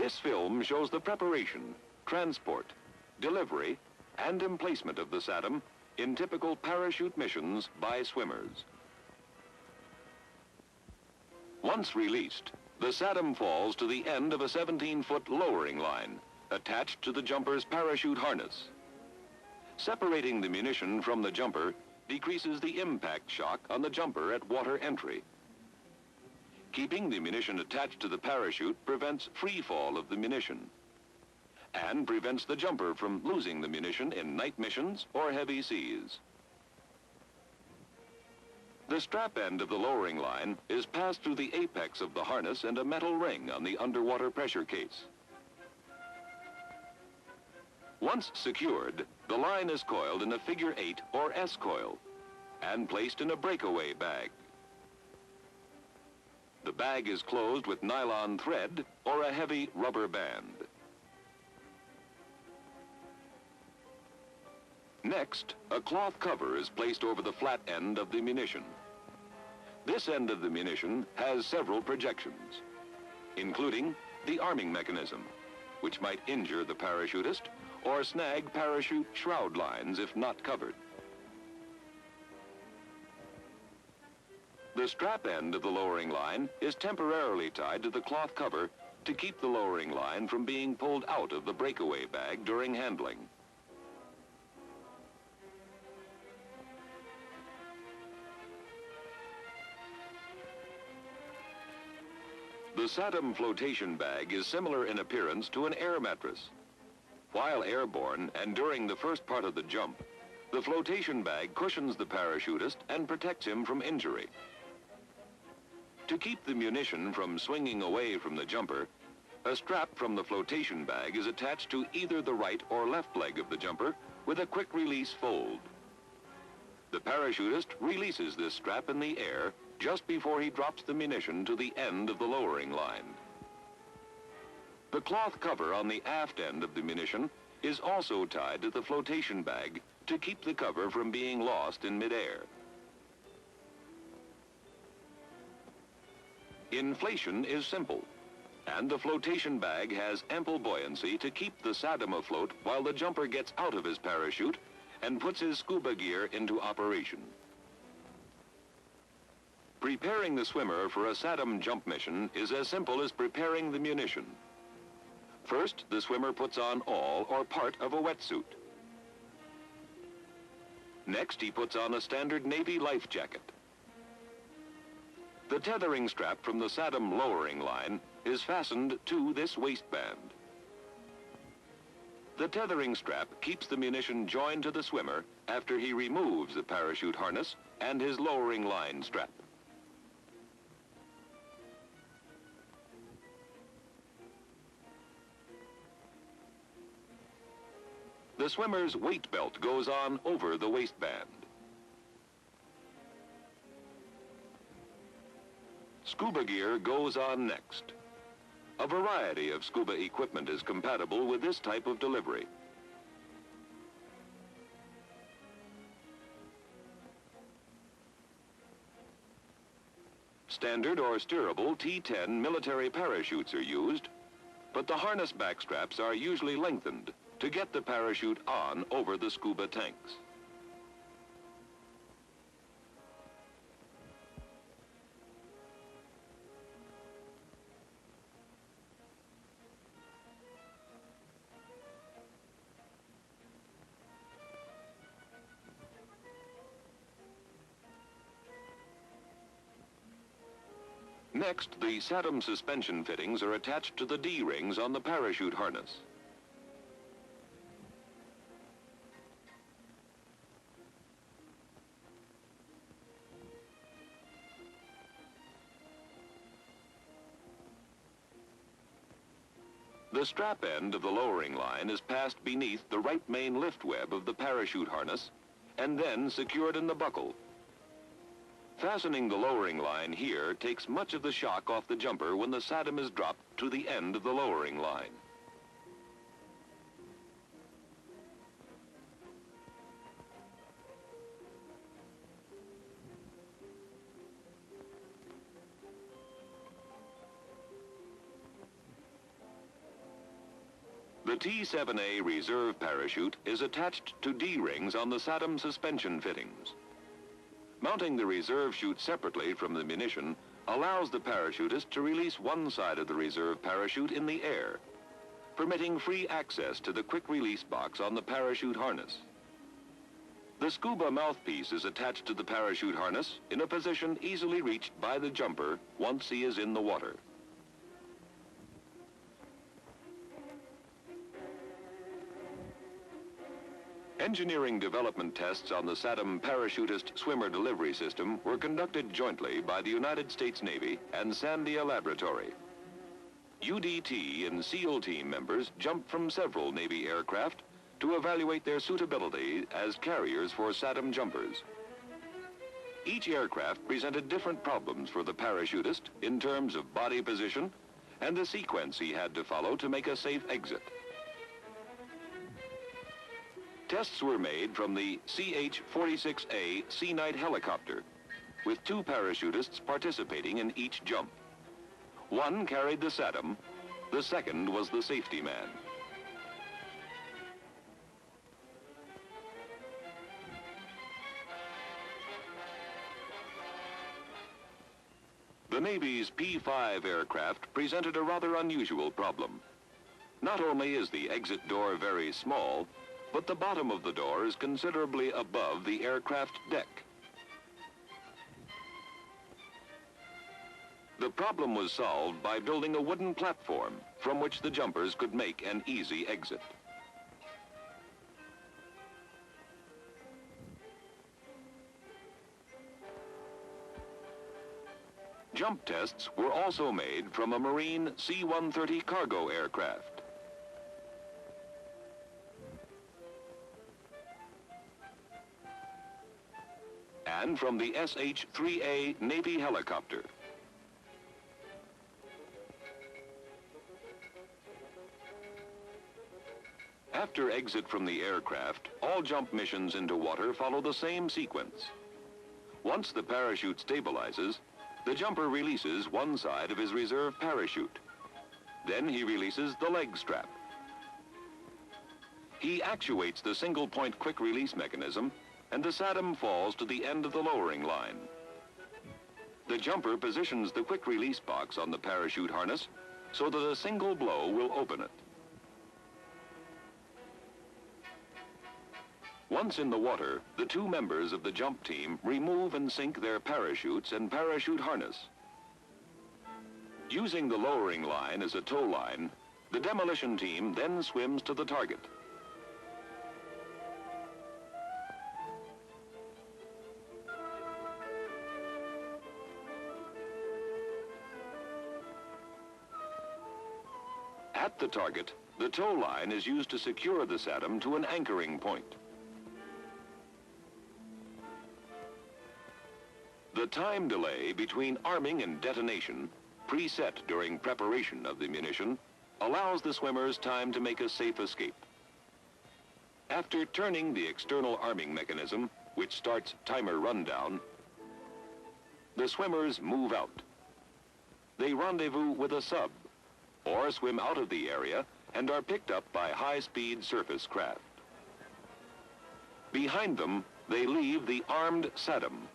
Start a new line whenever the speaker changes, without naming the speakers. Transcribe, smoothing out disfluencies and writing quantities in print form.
This film shows the preparation, transport, delivery, and emplacement of the SADM in typical parachute missions by swimmers. Once released, the SADM falls to the end of a 17-foot lowering line attached to the jumper's parachute harness. Separating the munition from the jumper decreases the impact shock on the jumper at water entry. Keeping the munition attached to the parachute prevents free fall of the munition and prevents the jumper from losing the munition in night missions or heavy seas. The strap end of the lowering line is passed through the apex of the harness and a metal ring on the underwater pressure case. Once secured, the line is coiled in a figure 8 or S coil and placed in a breakaway bag. The bag is closed with nylon thread or a heavy rubber band. Next, a cloth cover is placed over the flat end of the munition. This end of the munition has several projections, including the arming mechanism, which might injure the parachutist or snag parachute shroud lines if not covered. The strap end of the lowering line is temporarily tied to the cloth cover to keep the lowering line from being pulled out of the breakaway bag during handling. The SADM flotation bag is similar in appearance to an air mattress. While airborne and during the first part of the jump, the flotation bag cushions the parachutist and protects him from injury. To keep the munition from swinging away from the jumper, a strap from the flotation bag is attached to either the right or left leg of the jumper with a quick release fold. The parachutist releases this strap in the air just before he drops the munition to the end of the lowering line. The cloth cover on the aft end of the munition is also tied to the flotation bag to keep the cover from being lost in midair. Inflation is simple, and the flotation bag has ample buoyancy to keep the SADM afloat while the jumper gets out of his parachute and puts his scuba gear into operation. Preparing the swimmer for a SADM jump mission is as simple as preparing the munition. First, the swimmer puts on all or part of a wetsuit. Next, he puts on a standard Navy life jacket. The tethering strap from the SADM lowering line is fastened to this waistband. The tethering strap keeps the munition joined to the swimmer after he removes the parachute harness and his lowering line strap. The swimmer's weight belt goes on over the waistband. Scuba gear goes on next. A variety of scuba equipment is compatible with this type of delivery. Standard or steerable T10 military parachutes are used, but the harness back straps are usually lengthened to get the parachute on over the scuba tanks. Next, the SADM suspension fittings are attached to the D-rings on the parachute harness. The strap end of the lowering line is passed beneath the right main lift web of the parachute harness and then secured in the buckle. Fastening the lowering line here takes much of the shock off the jumper when the SADM is dropped to the end of the lowering line. The T-7A reserve parachute is attached to D-rings on the SADM suspension fittings. Mounting the reserve chute separately from the munition allows the parachutist to release one side of the reserve parachute in the air, permitting free access to the quick release box on the parachute harness. The scuba mouthpiece is attached to the parachute harness in a position easily reached by the jumper once he is in the water. Engineering development tests on the SADM Parachutist swimmer delivery system were conducted jointly by the United States Navy and Sandia Laboratory. UDT and SEAL team members jumped from several Navy aircraft to evaluate their suitability as carriers for SADM jumpers. Each aircraft presented different problems for the parachutist in terms of body position and the sequence he had to follow to make a safe exit. Tests were made from the CH-46A Sea Knight helicopter, with 2 parachutists participating in each jump. One carried the SADM, the second was the safety man. The Navy's P-5 aircraft presented a rather unusual problem. Not only is the exit door very small, but the bottom of the door is considerably above the aircraft deck. The problem was solved by building a wooden platform from which the jumpers could make an easy exit. Jump tests were also made from a Marine C-130 cargo aircraft. And from the SH-3A Navy helicopter. After exit from the aircraft, all jump missions into water follow the same sequence. Once the parachute stabilizes, the jumper releases one side of his reserve parachute. Then he releases the leg strap. He actuates the single-point quick release mechanism, and the SADM falls to the end of the lowering line. The jumper positions the quick release box on the parachute harness so that a single blow will open it. Once in the water, the 2 members of the jump team remove and sink their parachutes and parachute harness. Using the lowering line as a tow line, the demolition team then swims to the target. At the target, the tow line is used to secure the SADM to an anchoring point. The time delay between arming and detonation, preset during preparation of the munition, allows the swimmers time to make a safe escape. After turning the external arming mechanism, which starts timer rundown, the swimmers move out. They rendezvous with a sub, or swim out of the area and are picked up by high-speed surface craft. Behind them, they leave the armed SADM,